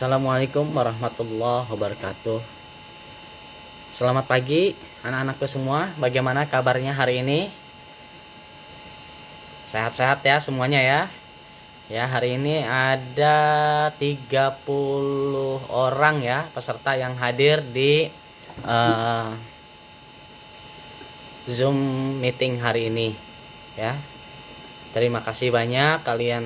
Assalamualaikum warahmatullahi wabarakatuh. Selamat pagi anak-anakku semua. Bagaimana kabarnya hari ini? Sehat-sehat ya semuanya ya. Ya, hari ini ada 30 orang ya peserta yang hadir di Zoom meeting hari ini ya. Terima kasih banyak kalian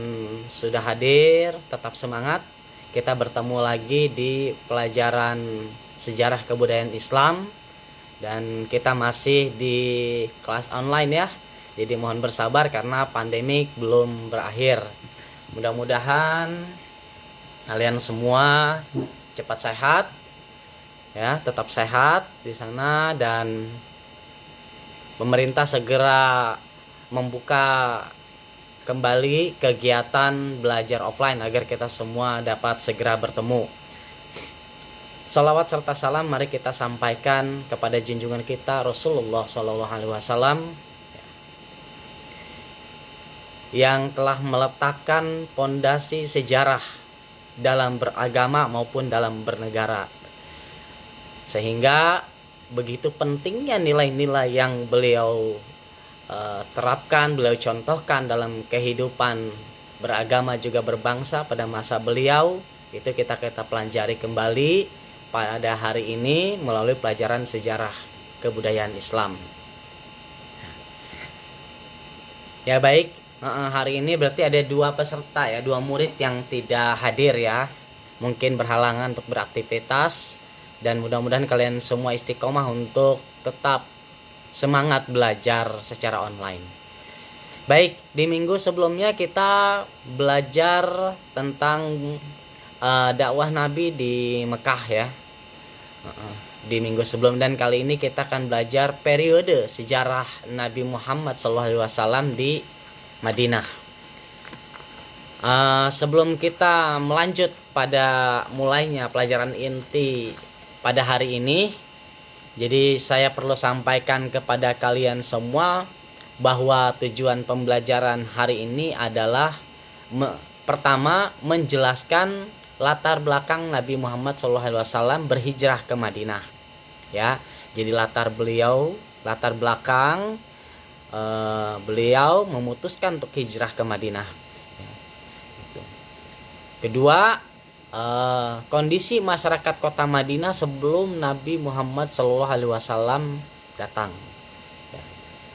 sudah hadir. Tetap semangat. Kita bertemu lagi di pelajaran sejarah kebudayaan Islam dan kita masih di kelas online ya. Jadi mohon bersabar karena pandemik belum berakhir. Mudah-mudahan kalian semua cepat sehat ya, tetap sehat di sana dan pemerintah segera membuka kembali kegiatan belajar offline agar kita semua dapat segera bertemu. Salawat serta salam mari kita sampaikan kepada junjungan kita Rasulullah SAW yang telah meletakkan pondasi sejarah dalam beragama maupun dalam bernegara. Sehingga begitu pentingnya nilai-nilai yang beliau terapkan, beliau contohkan dalam kehidupan beragama juga berbangsa pada masa beliau, itu kita pelajari kembali pada hari ini melalui pelajaran sejarah kebudayaan Islam. Ya baik, hari ini berarti ada 2 peserta ya, 2 murid yang tidak hadir ya, mungkin berhalangan untuk beraktivitas, dan mudah-mudahan kalian semua istiqomah untuk tetap semangat belajar secara online. Baik, di minggu sebelumnya kita belajar tentang dakwah Nabi di Mekah ya. Di minggu sebelum, dan kali ini kita akan belajar periode sejarah Nabi Muhammad SAW di Madinah. Sebelum kita melanjut pada mulainya pelajaran inti pada hari ini, jadi saya perlu sampaikan kepada kalian semua bahwa tujuan pembelajaran hari ini adalah pertama menjelaskan latar belakang Nabi Muhammad SAW berhijrah ke Madinah ya. Jadi latar belakang beliau memutuskan untuk hijrah ke Madinah. Kedua, kondisi masyarakat kota Madinah sebelum Nabi Muhammad SAW datang.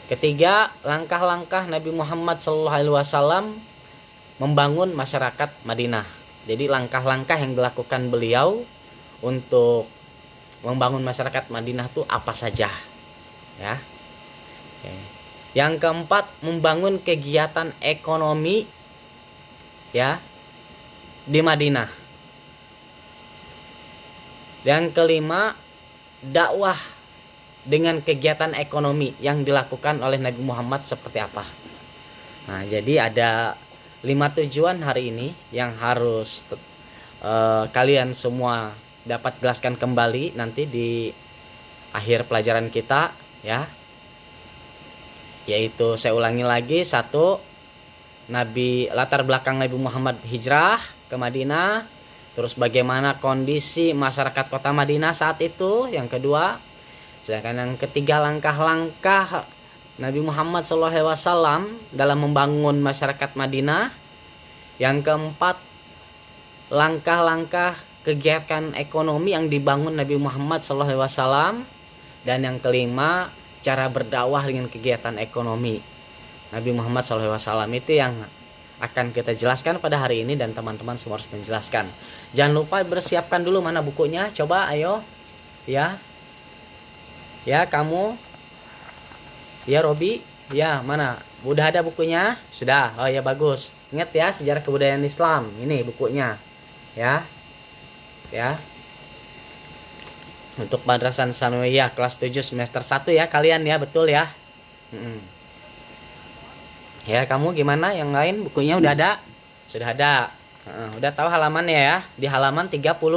Ketiga, langkah-langkah Nabi Muhammad SAW membangun masyarakat Madinah. Jadi langkah-langkah yang dilakukan beliau untuk membangun masyarakat Madinah itu apa saja ya. Yang keempat, membangun kegiatan ekonomi ya di Madinah. Yang kelima, dakwah dengan kegiatan ekonomi yang dilakukan oleh Nabi Muhammad seperti apa. Nah, jadi ada 5 tujuan hari ini yang harus kalian semua dapat jelaskan kembali nanti di akhir pelajaran kita ya. Yaitu saya ulangi lagi, 1, latar belakang Nabi Muhammad hijrah ke Madinah. Terus bagaimana kondisi masyarakat kota Madinah saat itu, yang kedua. Sedangkan yang ketiga, langkah-langkah Nabi Muhammad SAW dalam membangun masyarakat Madinah. Yang keempat, langkah-langkah kegiatan ekonomi yang dibangun Nabi Muhammad SAW. Dan yang kelima, cara berdakwah dengan kegiatan ekonomi Nabi Muhammad SAW. Itu yang akan kita jelaskan pada hari ini dan teman-teman semua harus menjelaskan. Jangan lupa bersiapkan dulu mana bukunya. Coba ayo ya. Ya kamu. Ya Robi. Ya mana? Udah ada bukunya? Sudah. Oh ya bagus. Ingat ya, sejarah kebudayaan Islam. Ini bukunya. Ya. Ya. Untuk Madrasah Sanawiyah kelas 7 semester 1 ya kalian ya, betul ya. Ya kamu gimana, yang lain bukunya udah ada? Sudah ada. Udah tahu halamannya ya, di halaman 33.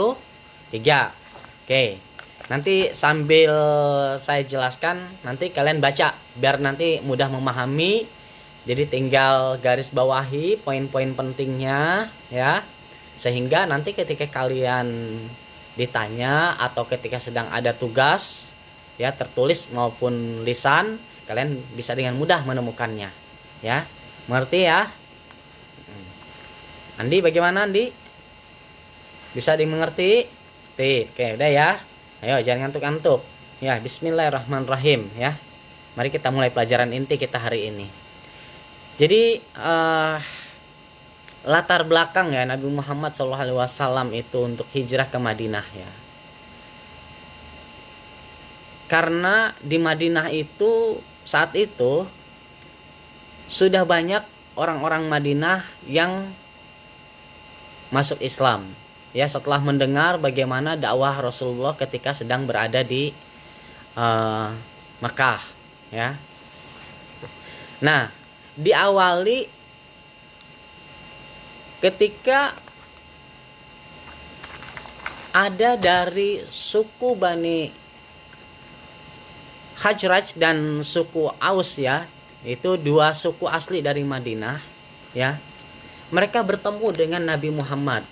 Oke. Nanti sambil saya jelaskan, nanti kalian baca biar nanti mudah memahami. Jadi tinggal garis bawahi poin-poin pentingnya ya. Sehingga nanti ketika kalian ditanya atau ketika sedang ada tugas ya, tertulis maupun lisan, kalian bisa dengan mudah menemukannya ya. Mengerti ya? Andi bagaimana Andi? Bisa dimengerti? Oke, udah ya. Ayo jangan ngantuk-ngantuk. Ya, bismillahirrahmanirrahim ya. Mari kita mulai pelajaran inti kita hari ini. Jadi latar belakang ya Nabi Muhammad SAW itu untuk hijrah ke Madinah ya. Karena di Madinah itu saat itu sudah banyak orang-orang Madinah yang masuk Islam ya, setelah mendengar bagaimana dakwah Rasulullah ketika sedang berada di Makkah ya. Nah, diawali ketika ada dari suku Bani Khazraj dan suku Aus ya, itu dua suku asli dari Madinah ya. Mereka bertemu dengan Nabi Muhammad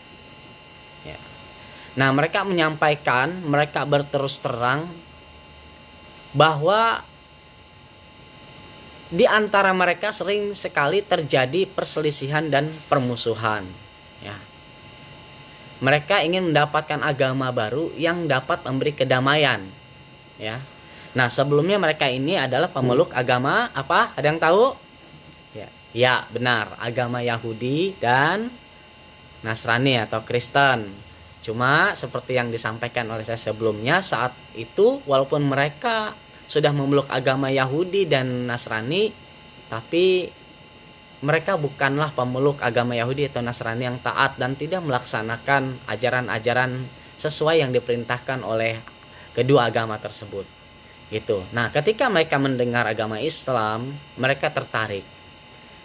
ya. Nah, mereka menyampaikan, mereka berterus terang bahwa di antara mereka sering sekali terjadi perselisihan dan permusuhan ya. Mereka ingin mendapatkan agama baru yang dapat memberi kedamaian ya. Nah, sebelumnya mereka ini adalah pemeluk agama apa? Ada yang tahu? Ya, benar, agama Yahudi dan Nasrani atau Kristen. Cuma seperti yang disampaikan oleh saya sebelumnya, saat itu walaupun mereka sudah memeluk agama Yahudi dan Nasrani, tapi mereka bukanlah pemeluk agama Yahudi atau Nasrani yang taat dan tidak melaksanakan ajaran-ajaran sesuai yang diperintahkan oleh kedua agama tersebut. Gitu. Nah, ketika mereka mendengar agama Islam, mereka tertarik.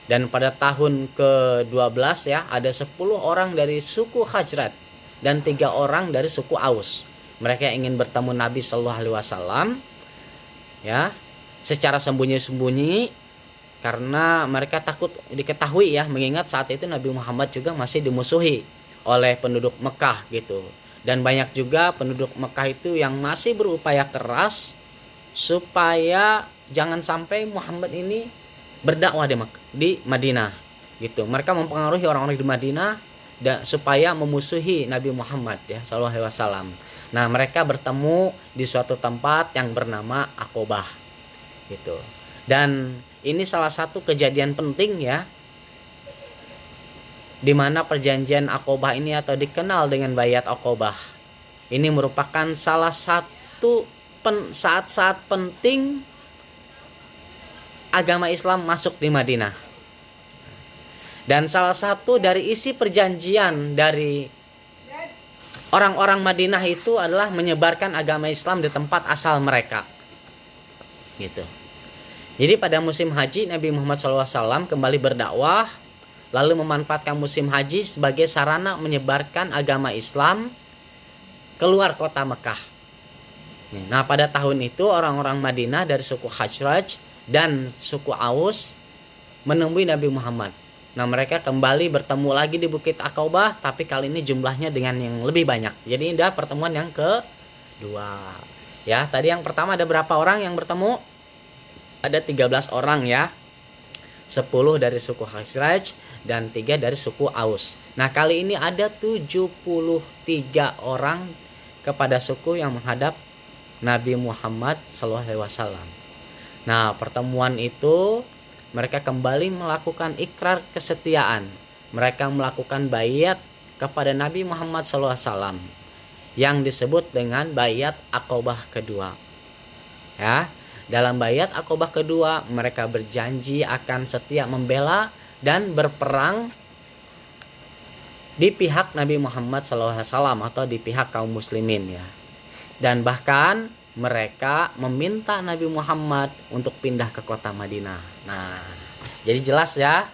Dan pada tahun ke-12 ya, ada 10 orang dari suku Khazraj dan 3 orang dari suku Aus. Mereka ingin bertemu Nabi Shallallahu Alaihi Wasallam ya, secara sembunyi-sembunyi karena mereka takut diketahui ya, mengingat saat itu Nabi Muhammad juga masih dimusuhi oleh penduduk Mekah gitu. Dan banyak juga penduduk Mekah itu yang masih berupaya keras supaya jangan sampai Muhammad ini berdakwah di Madinah gitu. Mereka mempengaruhi orang-orang di Madinah supaya memusuhi Nabi Muhammad ya Shallallahu Alaihi Wasallam. Nah, mereka bertemu di suatu tempat yang bernama Aqobah gitu. Dan ini salah satu kejadian penting ya, di mana perjanjian Aqobah ini atau dikenal dengan Baiat Aqobah. Ini merupakan salah satu saat-saat penting agama Islam masuk di Madinah. Dan salah satu dari isi perjanjian dari orang-orang Madinah itu adalah menyebarkan agama Islam di tempat asal mereka. Gitu. Jadi pada musim haji Nabi Muhammad SAW kembali berdakwah, lalu memanfaatkan musim haji sebagai sarana menyebarkan agama Islam keluar kota Mekah. Nah, pada tahun itu orang-orang Madinah dari suku Khazraj dan suku Aus menemui Nabi Muhammad. Nah, mereka kembali bertemu lagi di Bukit Aqobah, tapi kali ini jumlahnya dengan yang lebih banyak. Jadi ini adalah pertemuan yang kedua. Ya, tadi yang pertama ada berapa orang yang bertemu? Ada 13 orang ya. 10 dari suku Khazraj dan 3 dari suku Aus. Nah, kali ini ada 73 orang kepada suku yang menghadap Nabi Muhammad SAW. Nah, pertemuan itu mereka kembali melakukan ikrar kesetiaan. Mereka melakukan baiat kepada Nabi Muhammad SAW yang disebut dengan Baiat Aqobah kedua. Ya, dalam Baiat Aqobah kedua mereka berjanji akan setia membela dan berperang di pihak Nabi Muhammad SAW atau di pihak kaum muslimin ya. Dan bahkan mereka meminta Nabi Muhammad untuk pindah ke kota Madinah. Nah, jadi jelas ya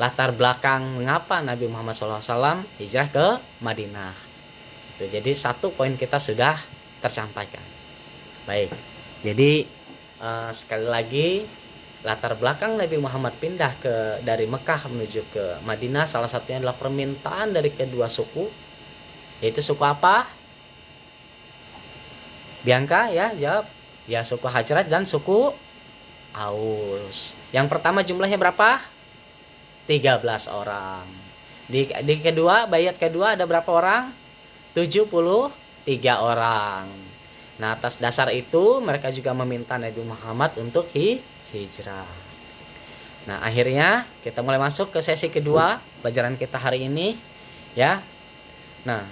latar belakang mengapa Nabi Muhammad SAW hijrah ke Madinah. Itu jadi satu poin kita sudah tersampaikan. Baik, jadi sekali lagi latar belakang Nabi Muhammad pindah dari Mekah menuju ke Madinah salah satunya adalah permintaan dari kedua suku, yaitu suku apa? Bianca ya, jawab. Ya, suku Hajrat dan suku Aus. Yang pertama jumlahnya berapa? 13 orang. Di kedua, bayat kedua ada berapa orang? 73 orang. Nah, atas dasar itu mereka juga meminta Nabi Muhammad untuk hijrah. Nah, akhirnya kita mulai masuk ke sesi kedua pelajaran kita hari ini, ya. Nah,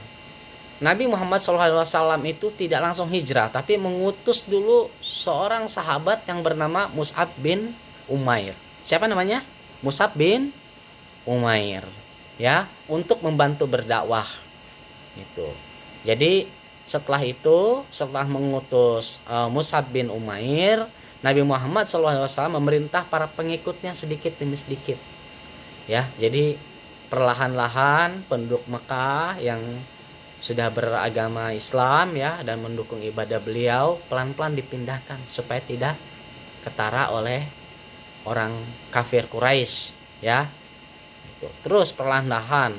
Nabi Muhammad SAW itu tidak langsung hijrah, tapi mengutus dulu seorang sahabat yang bernama Mus'ab bin Umair. Siapa namanya? Mus'ab bin Umair, ya, untuk membantu berdakwah. Gitu. Jadi setelah itu, setelah mengutus Mus'ab bin Umair, Nabi Muhammad SAW memerintah para pengikutnya sedikit demi sedikit. Ya, jadi perlahan-lahan penduduk Mekah yang sudah beragama Islam ya dan mendukung ibadah beliau pelan-pelan dipindahkan supaya tidak ketara oleh orang kafir Quraisy, ya. Terus perlahan-lahan,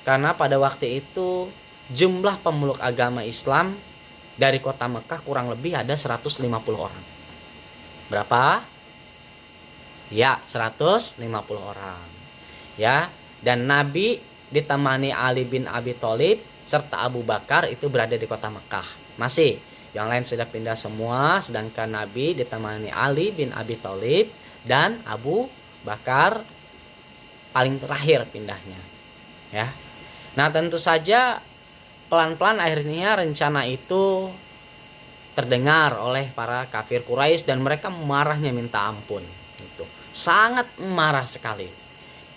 karena pada waktu itu jumlah pemeluk agama Islam dari kota Mekah kurang lebih ada 150 orang. Berapa? Ya, 150 orang. Ya, dan Nabi ditemani Ali bin Abi Thalib serta Abu Bakar itu berada di kota Mekah. Masih, yang lain sudah pindah semua, sedangkan Nabi ditemani Ali bin Abi Thalib dan Abu Bakar paling terakhir pindahnya. Ya. Nah, tentu saja pelan-pelan akhirnya rencana itu terdengar oleh para kafir Quraisy dan mereka marahnya minta ampun. Itu sangat marah sekali.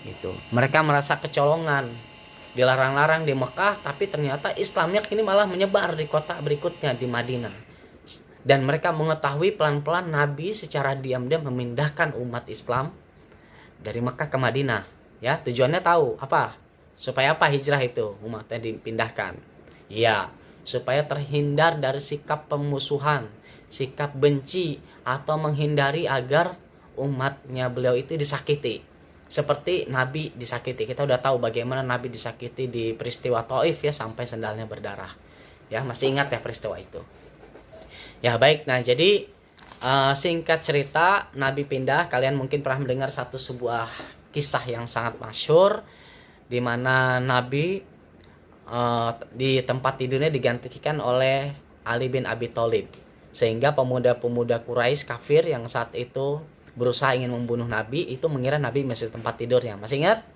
Itu mereka merasa kecolongan. Dilarang-larang di Mekah, tapi ternyata Islamnya kini malah menyebar di kota berikutnya di Madinah. Dan mereka mengetahui pelan-pelan Nabi secara diam-diam memindahkan umat Islam dari Mekah ke Madinah. Ya, tujuannya tahu apa? Supaya apa hijrah itu umatnya dipindahkan? Ya, supaya terhindar dari sikap pemusuhan, sikap benci atau menghindari agar umatnya beliau itu disakiti. Seperti Nabi disakiti. Kita udah tahu bagaimana Nabi disakiti di peristiwa Taif ya, sampai sendalnya berdarah. Ya, masih ingat ya peristiwa itu. Ya, baik. Nah, jadi singkat cerita Nabi pindah. Kalian mungkin pernah mendengar sebuah kisah yang sangat masyhur di mana Nabi di tempat tidurnya digantikan oleh Ali bin Abi Thalib. Sehingga pemuda-pemuda Quraisy kafir yang saat itu berusaha ingin membunuh Nabi itu mengira Nabi masih di tempat tidurnya. Masih ingat?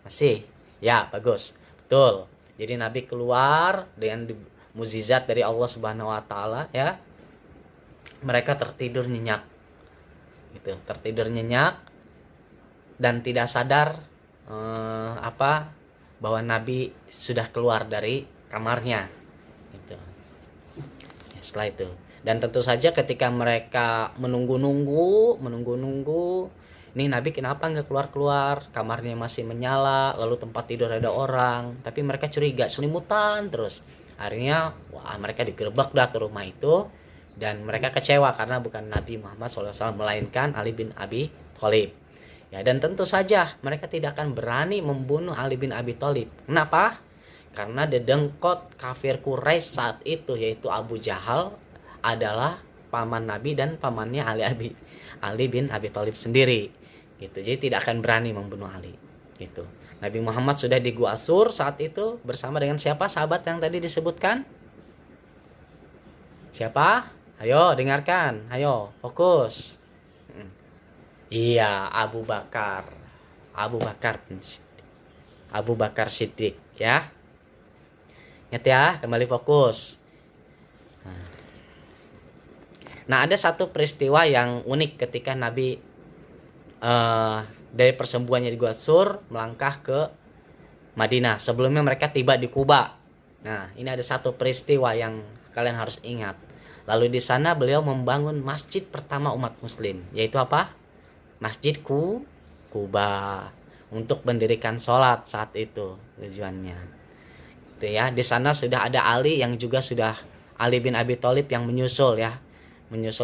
Masih. Ya, bagus. Betul. Jadi Nabi keluar dengan mukjizat dari Allah Subhanahu wa taala ya. Mereka tertidur nyenyak. Gitu, tertidur nyenyak dan tidak sadar bahwa Nabi sudah keluar dari kamarnya. Gitu. Ya, setelah itu dan tentu saja ketika mereka menunggu-nunggu, ini Nabi kenapa nggak keluar-keluar? Kamarnya masih menyala, lalu tempat tidur ada orang, tapi mereka curiga, selimutan terus. Akhirnya, mereka digerebek dah ke rumah itu, dan mereka kecewa karena bukan Nabi Muhammad SAW melainkan Ali bin Abi Thalib. Ya, dan tentu saja mereka tidak akan berani membunuh Ali bin Abi Thalib. Kenapa? Karena dedengkot kafir Quraisy saat itu yaitu Abu Jahal adalah paman Nabi dan pamannya Ali bin Abi Thalib sendiri. Gitu. Jadi tidak akan berani membunuh Ali. Gitu. Nabi Muhammad sudah di Gua Sur saat itu bersama dengan siapa sahabat yang tadi disebutkan? Siapa? Ayo dengarkan, ayo fokus. Iya, Abu Bakar Siddiq ya. Ingat ya, kembali fokus. Nah, ada satu peristiwa yang unik ketika Nabi dari persembunyiannya di Gua Sur melangkah ke Madinah. Sebelumnya mereka tiba di Kuba. Nah, ini ada satu peristiwa yang kalian harus ingat. Lalu di sana beliau membangun masjid pertama umat muslim, yaitu apa? Masjid Kuba, untuk mendirikan sholat saat itu tujuannya. Gitu ya. Di sana sudah ada Ali yang juga sudah Ali bin Abi Thalib yang menyusul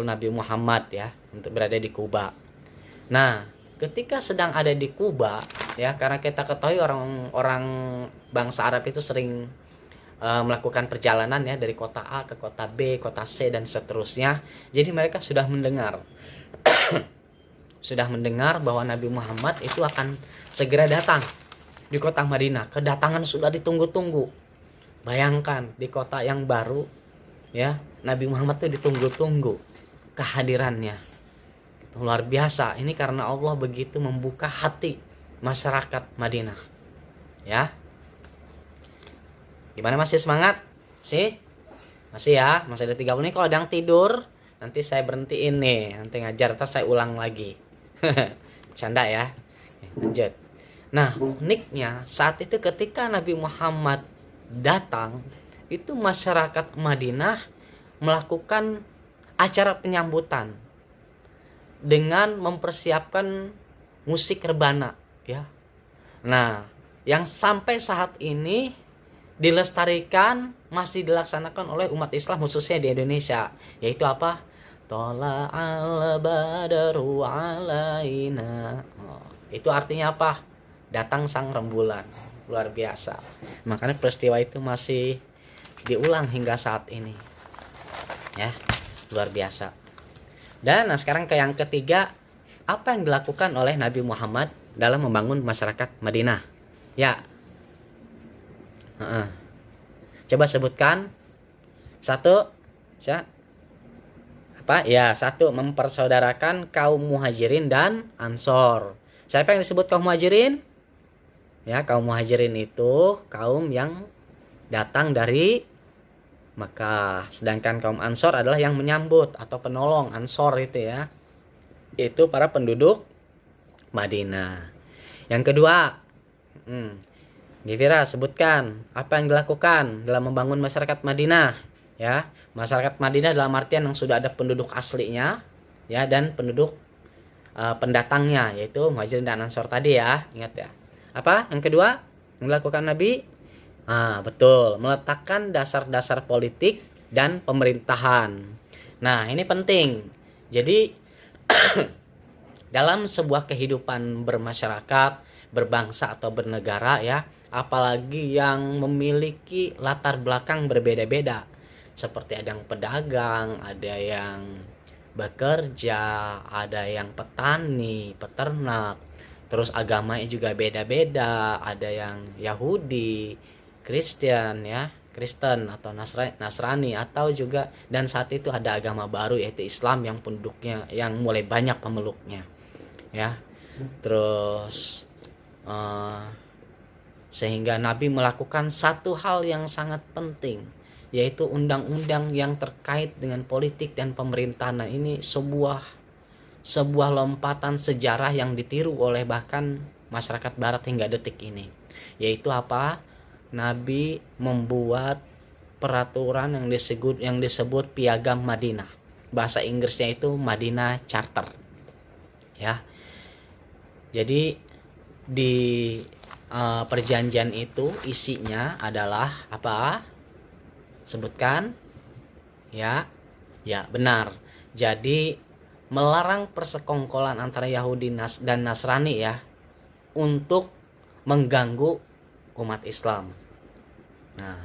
Nabi Muhammad ya untuk berada di Kuba. Nah, ketika sedang ada di Kuba, ya, karena kita ketahui orang-orang bangsa Arab itu sering melakukan perjalanan ya dari kota A ke kota B, kota C dan seterusnya. Jadi mereka sudah mendengar bahwa Nabi Muhammad itu akan segera datang di kota Madinah. Kedatangan sudah ditunggu-tunggu. Bayangkan di kota yang baru, ya, Nabi Muhammad itu ditunggu-tunggu kehadirannya. Luar biasa. Ini karena Allah begitu membuka hati masyarakat Madinah. Ya. Gimana, masih semangat? Sih? Masih ya? Masih ada 30 menit. Kalau ada yang tidur, nanti saya berhentiin nih. Nanti ngajar, terus saya ulang lagi. Canda ya. Lanjut. Nah, uniknya saat itu ketika Nabi Muhammad datang, itu masyarakat Madinah melakukan acara penyambutan dengan mempersiapkan musik rebana, ya. Nah, yang sampai saat ini dilestarikan, masih dilaksanakan oleh umat Islam khususnya di Indonesia, yaitu apa? Tola'al badaru alaina. Itu artinya apa? Datang sang rembulan. Luar biasa. Makanya peristiwa itu masih diulang hingga saat ini. Ya, luar biasa. Dan sekarang ke yang ketiga, apa yang dilakukan oleh Nabi Muhammad dalam membangun masyarakat Madinah? Ya. Coba sebutkan. Satu, apa? Ya, satu, mempersaudarakan kaum Muhajirin dan Ansor. Siapa yang disebut kaum Muhajirin? Ya, kaum Muhajirin itu kaum yang datang dari Mekah. Sedangkan kaum Ansor adalah yang menyambut atau penolong. Ansor itu ya, itu para penduduk Madinah. Yang kedua, Givira, sebutkan apa yang dilakukan dalam membangun masyarakat Madinah, ya. Masyarakat Madinah dalam artian yang sudah ada penduduk aslinya, ya, dan penduduk pendatangnya, yaitu Muhajirin dan Ansor tadi ya. Ingat ya. Apa yang kedua yang dilakukan Nabi? Betul, meletakkan dasar-dasar politik dan pemerintahan. Nah, ini penting. Jadi dalam sebuah kehidupan bermasyarakat, berbangsa atau bernegara ya, apalagi yang memiliki latar belakang berbeda-beda, seperti ada yang pedagang, ada yang bekerja, ada yang petani, peternak, terus agamanya juga beda-beda, ada yang Yahudi, Kristen ya, Kristen atau Nasrani, atau juga dan saat itu ada agama baru yaitu Islam yang penduduknya yang mulai banyak pemeluknya ya. Terus sehingga Nabi melakukan satu hal yang sangat penting, yaitu undang-undang yang terkait dengan politik dan pemerintahan. Nah, ini sebuah lompatan sejarah yang ditiru oleh bahkan masyarakat barat hingga detik ini, yaitu apa? Nabi membuat peraturan yang disebut Piagam Madinah. Bahasa Inggrisnya itu Madinah Charter. Ya. Jadi di perjanjian itu isinya adalah apa? Sebutkan. Ya. Ya, benar. Jadi melarang persekongkolan antara Yahudi dan Nasrani ya, untuk mengganggu umat Islam. Nah,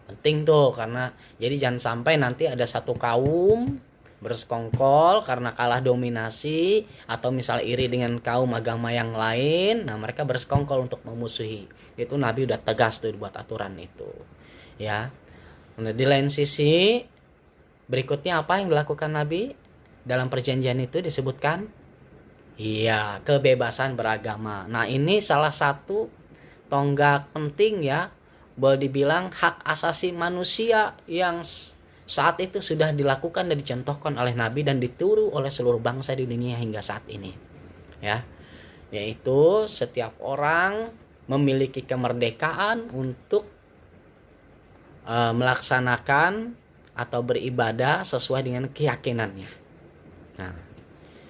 penting tuh, karena jadi jangan sampai nanti ada satu kaum bersekongkol karena kalah dominasi atau misal iri dengan kaum agama yang lain. Nah, mereka bersekongkol untuk memusuhi. Itu Nabi udah tegas tuh buat aturan itu. Ya. Nah, di lain sisi berikutnya apa yang dilakukan Nabi dalam perjanjian itu disebutkan? Iya, kebebasan beragama. Nah, ini salah satu tonggak penting ya, boleh dibilang hak asasi manusia yang saat itu sudah dilakukan dan dicontohkan oleh Nabi dan ditiru oleh seluruh bangsa di dunia hingga saat ini. Ya. Yaitu setiap orang memiliki kemerdekaan untuk melaksanakan atau beribadah sesuai dengan keyakinannya. Nah,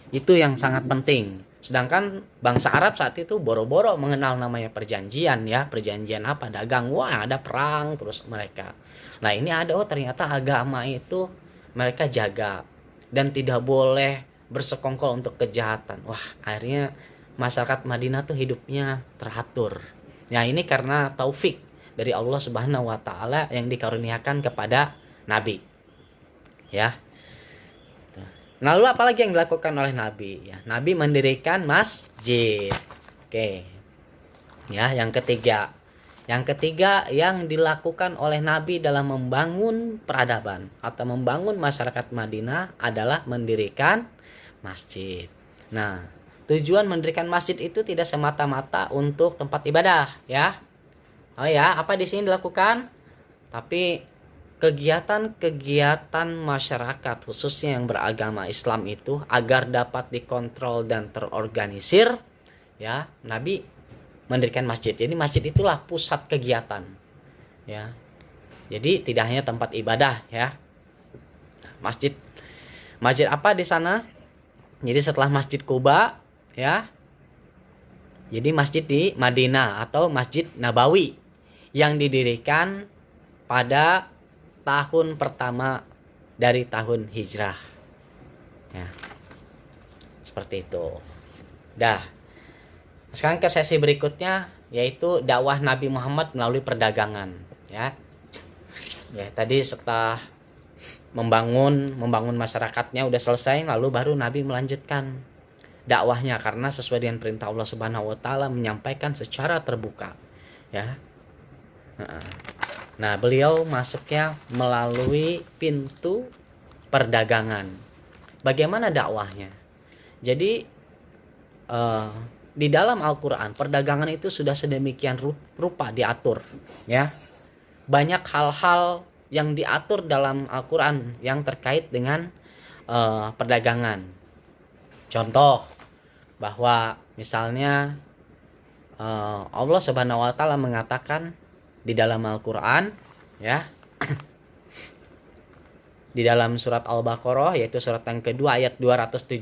itu yang sangat penting. Sedangkan bangsa Arab saat itu boro-boro mengenal namanya perjanjian ya. Perjanjian apa? Dagang. Wah, ada perang terus mereka. Nah, ini ada ternyata agama itu mereka jaga dan tidak boleh bersekongkol untuk kejahatan. Wah, akhirnya masyarakat Madinah tuh hidupnya teratur. Ya, ini karena taufik dari Allah Subhanahu wa taala yang dikaruniakan kepada nabi. Ya. Nah, lalu apalagi yang dilakukan oleh nabi? Ya, nabi mendirikan masjid. Oke. Ya, yang ketiga. Yang ketiga yang dilakukan oleh nabi dalam membangun peradaban atau membangun masyarakat Madinah adalah mendirikan masjid. Nah, tujuan mendirikan masjid itu tidak semata-mata untuk tempat ibadah, ya. Oh ya, apa di sini dilakukan? Tapi kegiatan-kegiatan masyarakat khususnya yang beragama Islam itu agar dapat dikontrol dan terorganisir, ya, Nabi mendirikan masjid. Jadi masjid itulah pusat kegiatan, ya. Jadi tidak hanya tempat ibadah, ya. Masjid apa di sana? Jadi setelah Masjid Kuba, ya. Jadi masjid di Madinah atau Masjid Nabawi yang didirikan pada tahun pertama dari tahun hijrah, ya. Seperti itu. Dah. Sekarang ke sesi berikutnya, yaitu dakwah Nabi Muhammad melalui perdagangan, ya. Ya, tadi setelah membangun masyarakatnya udah selesai, lalu baru Nabi melanjutkan dakwahnya karena sesuai dengan perintah Allah Subhanahu wa taala menyampaikan secara terbuka, ya. Nah, beliau masuknya melalui pintu perdagangan. Bagaimana dakwahnya? Jadi di dalam Al-Quran perdagangan itu sudah sedemikian rupa diatur, ya. Banyak hal-hal yang diatur dalam Al-Quran yang terkait dengan perdagangan. Contoh bahwa misalnya Allah Subhanahu wa taala mengatakan di dalam Al-Quran, ya, di dalam surat Al-Baqarah, yaitu surat yang kedua ayat 275,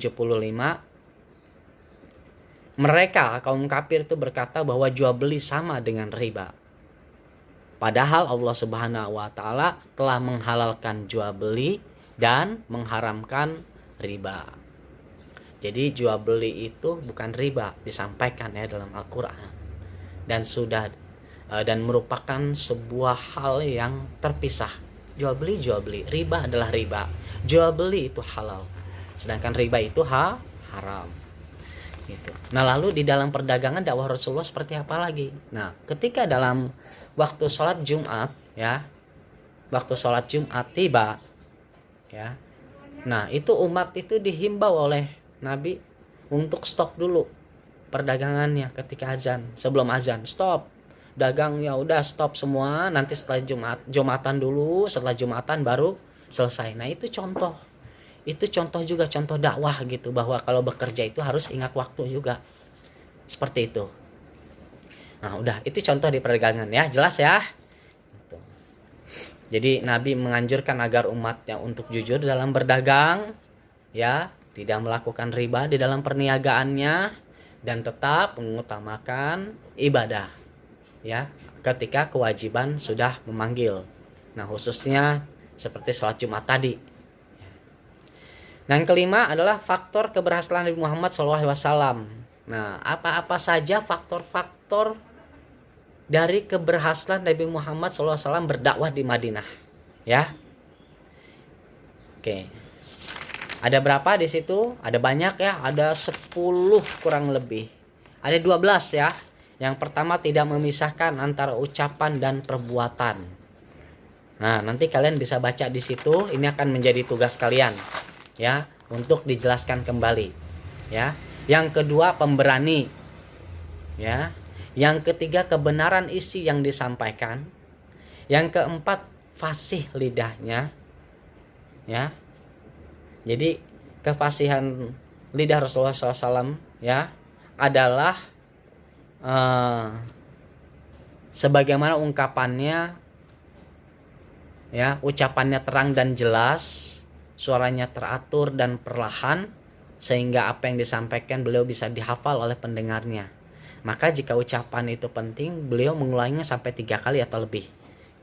mereka kaum kafir itu berkata bahwa jual beli sama dengan riba. Padahal Allah Subhanahu wa taala telah menghalalkan jual beli dan mengharamkan riba. Jadi jual beli itu bukan riba, disampaikan ya dalam Al-Quran, dan merupakan sebuah hal yang terpisah. Jual beli, riba adalah riba. Jual beli itu halal, sedangkan riba itu haram. Gitu. Nah, lalu di dalam perdagangan dakwah Rasulullah seperti apa lagi? Nah, ketika dalam waktu sholat Jumat, ya, waktu sholat Jumat tiba, ya. Nah, itu umat itu dihimbau oleh Nabi untuk stop dulu perdagangannya ketika azan. Sebelum azan, stop. Dagang ya udah stop semua, nanti setelah Jumatan dulu, setelah Jumatan baru selesai. Nah, itu contoh. Itu contoh juga, contoh dakwah gitu, bahwa kalau bekerja itu harus ingat waktu juga. Seperti itu. Nah, udah, itu contoh di perdagangan ya, jelas ya. Jadi Nabi menganjurkan agar umatnya untuk jujur dalam berdagang, ya, tidak melakukan riba di dalam perniagaannya, dan tetap mengutamakan ibadah, ya, ketika kewajiban sudah memanggil. Nah, khususnya seperti sholat Jumat tadi. Nah, yang kelima adalah faktor keberhasilan Nabi Muhammad SAW. Nah, apa-apa saja faktor-faktor dari keberhasilan Nabi Muhammad SAW berdakwah di Madinah, ya. Oke. Ada berapa di situ? Ada banyak ya, ada 10 kurang lebih. Ada 12 ya. Yang pertama, tidak memisahkan antara ucapan dan perbuatan. Nah, nanti kalian bisa baca di situ, ini akan menjadi tugas kalian, ya, untuk dijelaskan kembali, ya. Yang kedua, pemberani, ya. Yang ketiga, kebenaran isi yang disampaikan. Yang keempat, fasih lidahnya, ya. Jadi kefasihan lidah Rasulullah SAW, ya, adalah sebagaimana ungkapannya, ya, ucapannya terang dan jelas, suaranya teratur dan perlahan, sehingga apa yang disampaikan beliau bisa dihafal oleh pendengarnya. Maka jika ucapan itu penting, beliau mengulanginya sampai 3 kali atau lebih,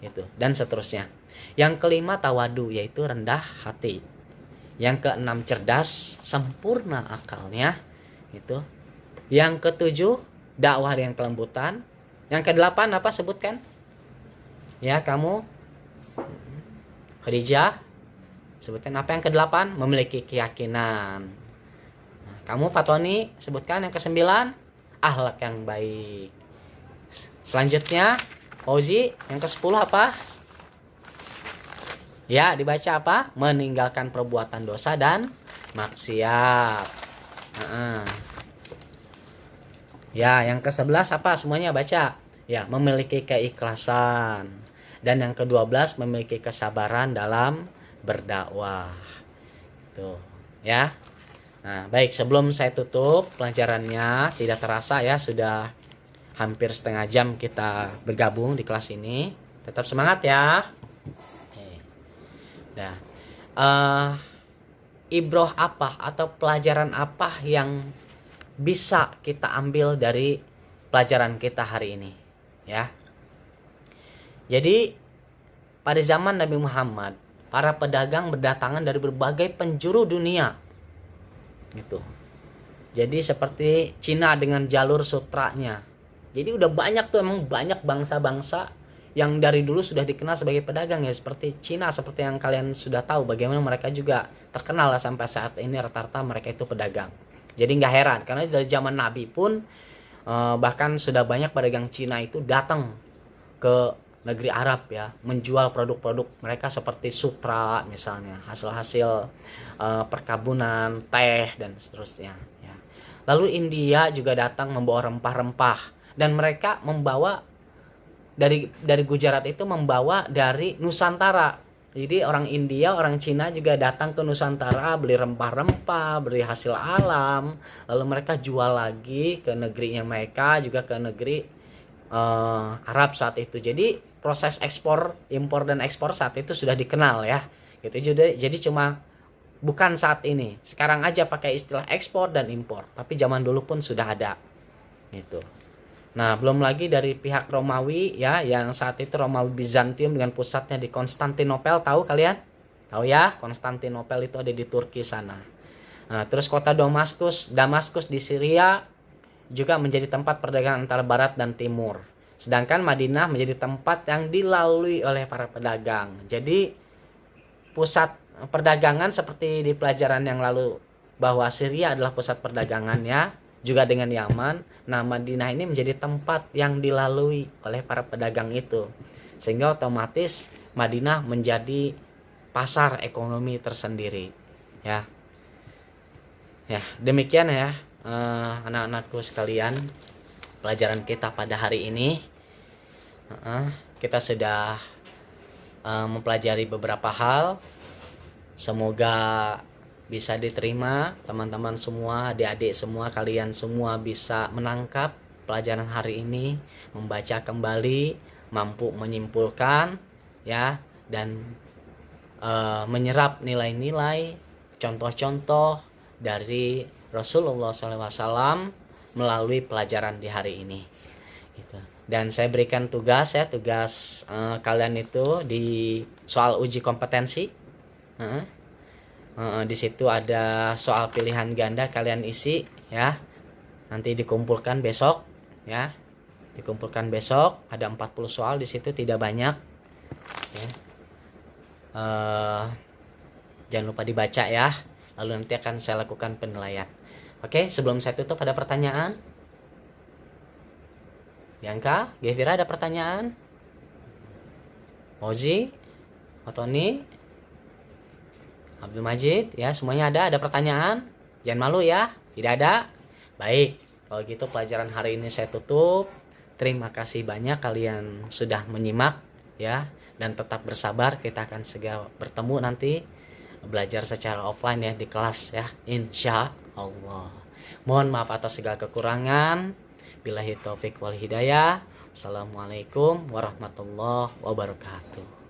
gitu, dan seterusnya. Yang kelima, tawadu, yaitu rendah hati. Yang keenam, cerdas, sempurna akalnya. Itu. Yang ketujuh, dakwah dengan kelembutan. Yang kedelapan apa sebutkan? Ya, kamu Khadijah, sebutkan apa yang kedelapan? Memiliki keyakinan. Nah, kamu Fatoni, sebutkan yang kesembilan, akhlak yang baik. Selanjutnya Fauzi, yang ke-10 apa? Ya, dibaca apa? Meninggalkan perbuatan dosa dan maksiat. Ya, yang ke-11 apa? Semuanya baca. Ya, memiliki keikhlasan. Dan yang ke-12 memiliki kesabaran dalam berdakwah. Tuh, ya. Nah, baik, sebelum saya tutup pelajarannya, tidak terasa ya sudah hampir setengah jam kita bergabung di kelas ini. Tetap semangat ya. Nah, ibroh apa atau pelajaran apa yang bisa kita ambil dari pelajaran kita hari ini, ya? Jadi pada zaman Nabi Muhammad, para pedagang berdatangan dari berbagai penjuru dunia, gitu. Jadi seperti Cina dengan jalur sutranya. Jadi udah banyak tuh, emang banyak bangsa-bangsa yang dari dulu sudah dikenal sebagai pedagang ya, seperti Cina, seperti yang kalian sudah tahu bagaimana mereka juga terkenal lah sampai saat ini, rata-rata mereka itu pedagang. Jadi nggak heran karena dari zaman Nabi pun bahkan sudah banyak pedagang Cina itu datang ke negeri Arab ya, menjual produk-produk mereka seperti sutra misalnya, hasil-hasil perkebunan, teh dan seterusnya ya. Lalu India juga datang membawa rempah-rempah, dan mereka membawa dari Gujarat itu membawa dari Nusantara. Jadi orang India, orang Cina juga datang ke Nusantara beli rempah-rempah, beli hasil alam, lalu mereka jual lagi ke negerinya mereka, juga ke negeri Arab saat itu. Jadi proses ekspor, impor dan ekspor saat itu sudah dikenal ya. Gitu. Jadi cuma bukan saat ini. Sekarang aja pakai istilah ekspor dan impor, tapi zaman dulu pun sudah ada. Gitu. Nah, belum lagi dari pihak Romawi ya, yang saat itu Romawi Bizantium dengan pusatnya di Konstantinopel, tahu kalian? Tahu ya, Konstantinopel itu ada di Turki sana. Nah, terus kota Damaskus di Syria juga menjadi tempat perdagangan antara barat dan timur. Sedangkan Madinah menjadi tempat yang dilalui oleh para pedagang. Jadi pusat perdagangan seperti di pelajaran yang lalu bahwa Syria adalah pusat perdagangan ya, juga dengan Yaman. Nah, Madinah ini menjadi tempat yang dilalui oleh para pedagang itu, sehingga otomatis Madinah menjadi pasar ekonomi tersendiri ya. Ya, demikian ya anak-anakku sekalian, pelajaran kita pada hari ini. Kita sudah mempelajari beberapa hal. Semoga bisa diterima teman-teman semua, adik-adik semua, kalian semua bisa menangkap pelajaran hari ini, membaca kembali, mampu menyimpulkan ya, dan menyerap nilai-nilai, contoh-contoh dari Rasulullah SAW melalui pelajaran di hari ini. Gitu. Dan saya berikan tugas kalian itu di soal uji kompetensi. Di situ ada soal pilihan ganda, kalian isi ya. Nanti dikumpulkan besok ya. Dikumpulkan besok, ada 40 soal di situ, tidak banyak ya. Jangan lupa dibaca ya. Lalu nanti akan saya lakukan penilaian. Oke, sebelum saya tutup ada pertanyaan? Bianca, Gevira ada pertanyaan? Ozi, Otoni, Abdul Majid, ya semuanya ada pertanyaan? Jangan malu ya, tidak ada? Baik, kalau gitu pelajaran hari ini saya tutup. Terima kasih banyak kalian sudah menyimak ya, dan tetap bersabar, kita akan segera bertemu nanti belajar secara offline ya di kelas ya, insya Allah. Mohon maaf atas segala kekurangan. Billahi taufik wal hidayah. Assalamualaikum warahmatullahi wabarakatuh.